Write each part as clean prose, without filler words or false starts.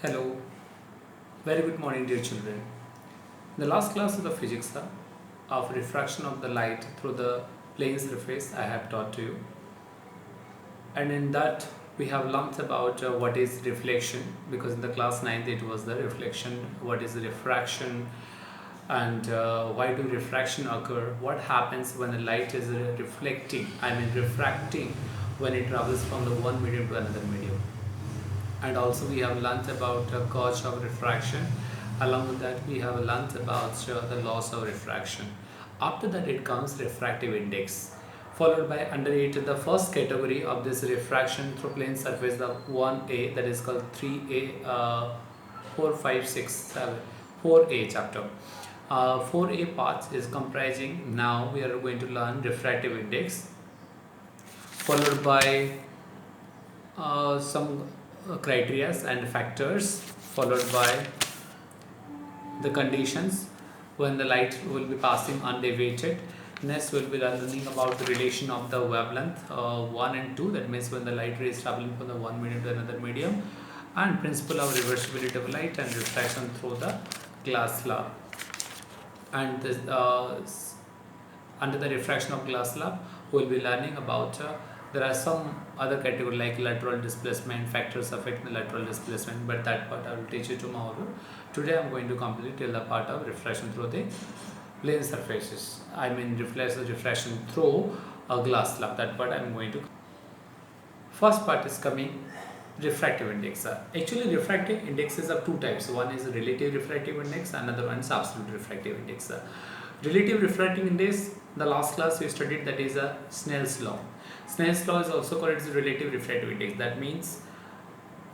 Hello, very good morning, dear children. In the last class of the physics of refraction of the light through the plane surface, I have taught to you, and in that we have learnt about what is reflection, because in the class 9th it was the reflection, what is refraction, and why do refraction occur, what happens when a light is refracting when it travels from the one medium to another medium. And also we have learnt about cause of refraction. Along with that we have learnt about the laws of refraction. After that it comes refractive index, followed by under it the first category of this refraction through plane surface, the 1a, that is called 3a, 4 5 6 7 4a chapter. 4a parts is comprising, now we are going to learn refractive index, followed by some criteria and factors, followed by the conditions when the light will be passing undeviated. Next we'll be learning about the relation of the wavelength 1 and 2, that means when the light ray is traveling from the one medium to another medium, and principle of reversibility of light and refraction through the glass slab. And this, under the refraction of glass slab we'll be learning about there are some other category like lateral displacement, factors affecting the lateral displacement, but that part I will teach you tomorrow. Today I am going to complete till the part of refraction through the plane surfaces. Refraction through a glass slab. That part I am going to. First part is coming refractive index. Actually, refractive indexes are two types. One is relative refractive index, another one is absolute refractive index. Relative refractive index, the last class we studied, that is a Snell's law. Snell's law is also called as relative refractive index. That means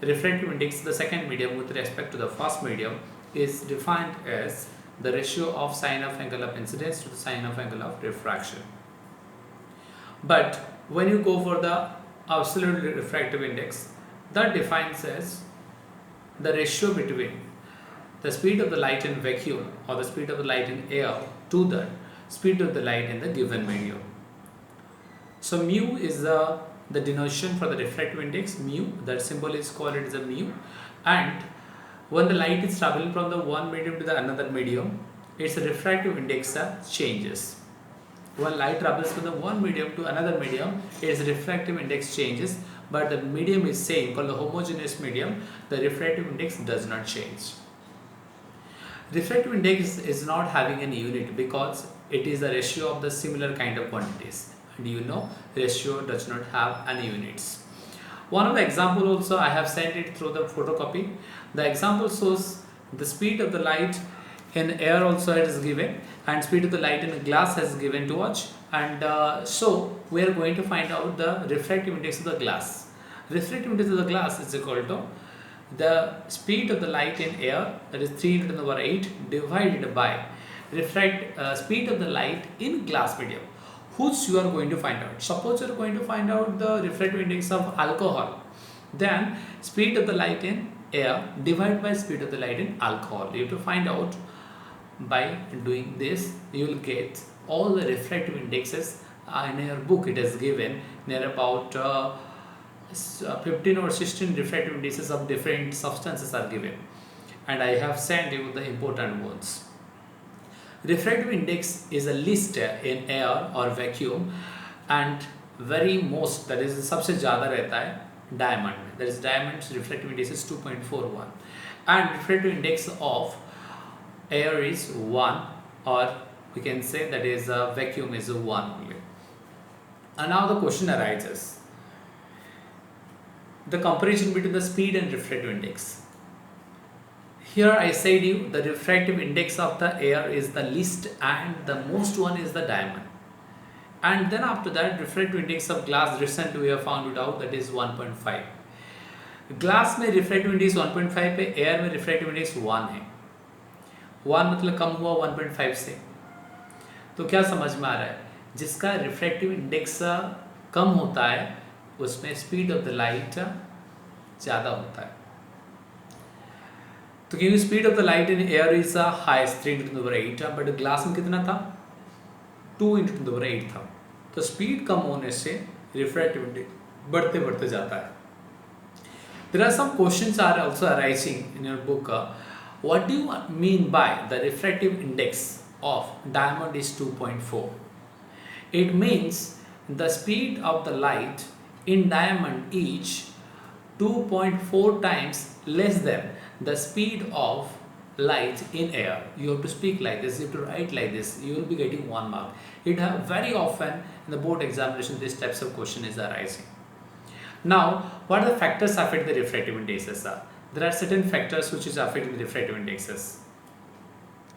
refractive index, the second medium with respect to the first medium, is defined as the ratio of sine of angle of incidence to the sine of angle of refraction. But when you go for the absolute refractive index, that defines as the ratio between the speed of the light in vacuum or the speed of the light in air to the speed of the light in the given medium. So mu is the denotation for the refractive index. Mu, that symbol is called as a mu, and when the light is traveling from the one medium to the another medium, its refractive index changes. When light travels from the one medium to another medium, its refractive index changes, but the medium is same, called the homogeneous medium, the refractive index does not change. Refractive index is not having any unit because it is a ratio of the similar kind of quantities, and you know ratio does not have any units. One of the example also I have sent it through the photocopy. The example shows the speed of the light in air also it is given, and speed of the light in glass has given to us, and so we are going to find out the refractive index of the glass. Refractive index of the glass is equal to the speed of the light in air, that is 3 into the power 8, divided by speed of the light in glass medium, which you are going to find out. Suppose you are going to find out the refractive index of alcohol, then speed of the light in air divided by speed of the light in alcohol. You have to find out. By doing this you will get all the refractive indexes. In your book it is given near about 15 or 16 refractive indices of different substances are given, and I have sent you the important ones. Refractive index is a list in air or vacuum, and very most, that is सबसे ज़्यादा रहता है diamond. That is diamond's refractive index is 2.41, and refractive index of air is 1, or we can say that is vacuum is 1 only. And now the question arises, the comparison between the speed and refractive index. Here I said you the refractive index of the air is the least and the most one is the diamond. And then after that refractive index of glass, recently we have found it out, that is 1.5. Glass में refractive index 1.5 पे, air में refractive index 1 है. 1 मतलब कम हुआ 1.5 से. तो क्या समझ में आ रहा है, जिसका रिफ्रैक्टिव इंडेक्स कम होता है उसमें स्पीड ऑफ द लाइट ज़्यादा होता है. तो क्योंकि speed of the light in air is highest 3 into the power 8, but glass में कितना था 2 into the power 8 था. तो स्पीड कम होने से रिफ्रैक्टिव इंडेक्स बढ़ते बढ़ते जाता है. There are some questions are also arising in your book. What do you mean by the refractive index of diamond is 2.4? It means the speed of the light in diamond is 2.4 times less than the speed of light in air. You have to speak like this, you have to write like this, you will be getting 1 mark. It very often in the board examination these types of question is arising. Now, what are the factors affect the refractive indexes? There are certain factors which is affecting the refractive indexes.